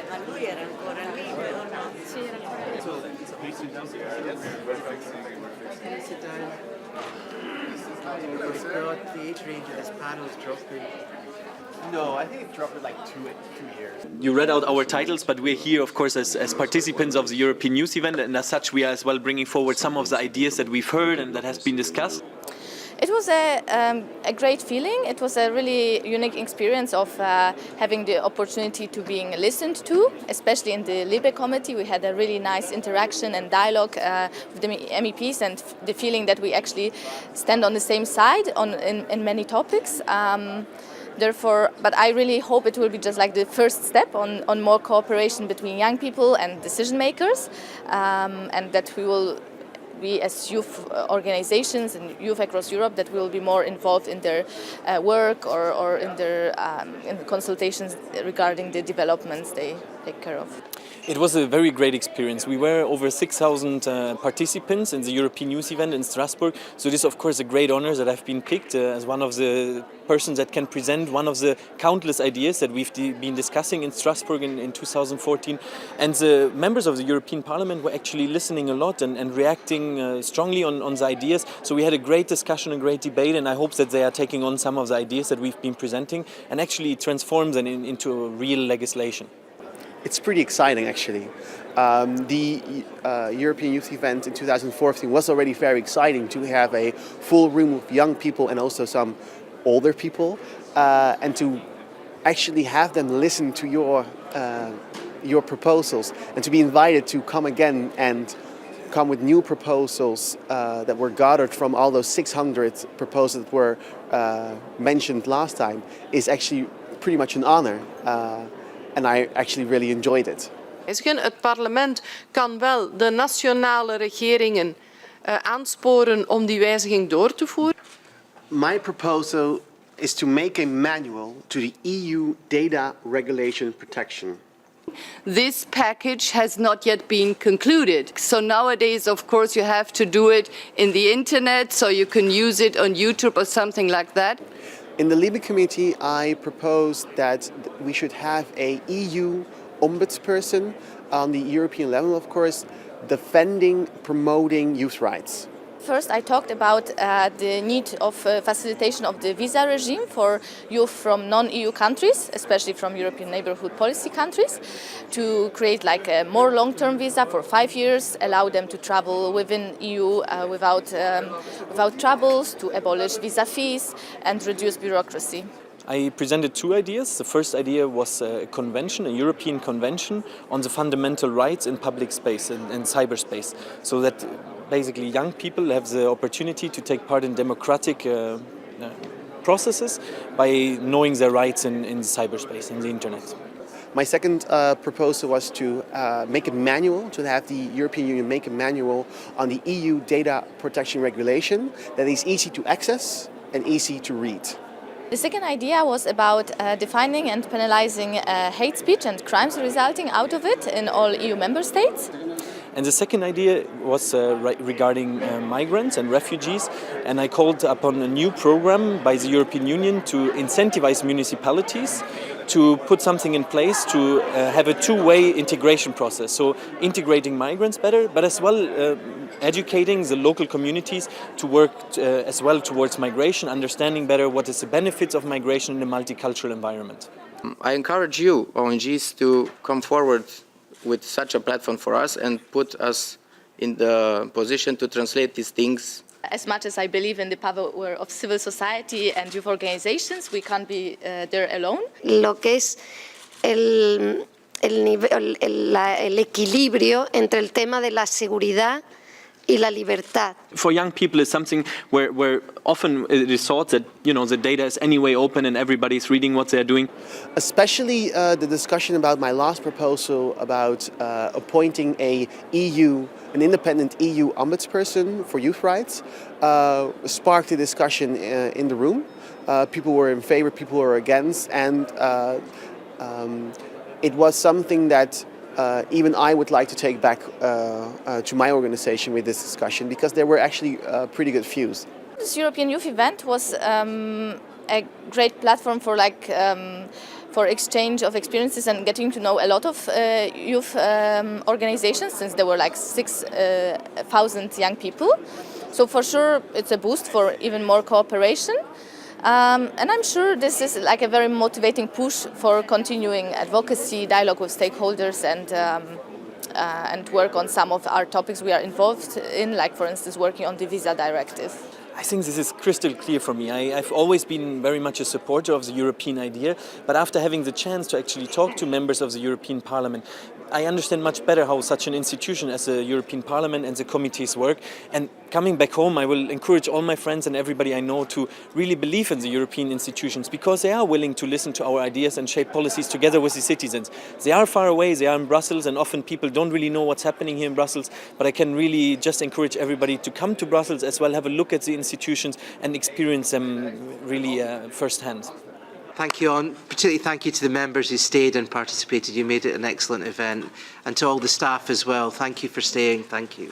Ma lui era ancora LIBE o no? Sì, era The age range of this panel is dropping. No, I think it dropped in like 2 years. You read out our titles, but we're here, of course, as participants of the European Youth Event, and as such, we are as well bringing forward some of the ideas that we've heard and that has been discussed. It was a great feeling. It was a really unique experience of having the opportunity to being listened to, especially in the LIBE committee. We had a really nice interaction and dialogue with the MEPs, and the feeling that we actually stand on the same side in many topics. Therefore, but I really hope it will be just like the first step on more cooperation between young people and decision makers, and that we as youth organizations and youth across Europe, that will be more involved in their work or in their in the consultations regarding the developments they take care of. It was a very great experience. We were over 6,000 participants in the European Youth Event in Strasbourg. So this is, of course, a great honor that I've been picked as one of the persons that can present one of the countless ideas that we've been discussing in Strasbourg in 2014. And the members of the European Parliament were actually listening a lot and reacting strongly on the ideas. So we had a great discussion, a great debate, and I hope that they are taking on some of the ideas that we've been presenting and actually transform them into a real legislation. It's pretty exciting, actually. The European Youth Event in 2014 was already very exciting to have a full room of young people and also some older people, and to actually have them listen to your proposals and to be invited to come again and come with new proposals that were gathered from all those 600 proposals that were mentioned last time is actually pretty much an honor. And I actually really enjoyed it. Het parlement kan wel de nationale regeringen aansporen om die wijziging door te voeren. My proposal is to make a manual to the EU data regulation protection. This package has not yet been concluded. So nowadays, of course, you have to do it in the internet, so you can use it on YouTube or something like that. In the LIBE committee, I proposed that we should have a EU ombudsperson on the European level, of course, defending, promoting youth rights. First, I talked about the need of facilitation of the visa regime for youth from non-EU countries, especially from European neighborhood policy countries, to create like a more long-term visa for 5 years, allow them to travel within EU without troubles, to abolish visa fees and reduce bureaucracy. I presented 2 ideas. The first idea was a convention, a European convention on the fundamental rights in public space and cyberspace, so that basically young people have the opportunity to take part in democratic processes by knowing their rights in cyberspace, in the internet. My second proposal was to make a manual, to have the European Union make a manual on the EU data protection regulation that is easy to access and easy to read. The second idea was about defining and penalizing hate speech and crimes resulting out of it in all EU member states. And the second idea was regarding migrants and refugees, and I called upon a new program by the European Union to incentivize municipalities to put something in place to have a two-way integration process. So integrating migrants better, but as well educating the local communities to work as well towards migration, understanding better what is the benefits of migration in a multicultural environment. I encourage you, ONGs, to come forward with such a platform for us and put us in the position to translate these things. As much as I believe in the power of civil society and youth organizations, we can't be there alone. Lo que es el equilibrio entre el tema de la seguridad y la libertad. For young people, it's something where often it is thought that the data is anyway open and everybody's reading what they're doing. Especially the discussion about my last proposal about appointing an independent EU ombudsperson for youth rights sparked a discussion in the room. People were in favor, people were against, and it was something that even I would like to take back to my organization with this discussion, because there were actually pretty good views. This European Youth Event was a great platform for for exchange of experiences and getting to know a lot of youth organizations, since there were like 6,000 young people. So for sure it's a boost for even more cooperation. And I'm sure this is like a very motivating push for continuing advocacy, dialogue with stakeholders, and work on some of our topics we are involved in, like for instance working on the visa directive. I think this is crystal clear for me. I've always been very much a supporter of the European idea, but after having the chance to actually talk to members of the European Parliament, I understand much better how such an institution as the European Parliament and the committees work. And coming back home, I will encourage all my friends and everybody I know to really believe in the European institutions, because they are willing to listen to our ideas and shape policies together with the citizens. They are far away, they are in Brussels, and often people don't really know what's happening here in Brussels, but I can really just encourage everybody to come to Brussels as well, have a look at the institutions and experience them really firsthand. Thank you, and particularly thank you to the members who stayed and participated. You made it an excellent event, and to all the staff as well. Thank you for staying. Thank you.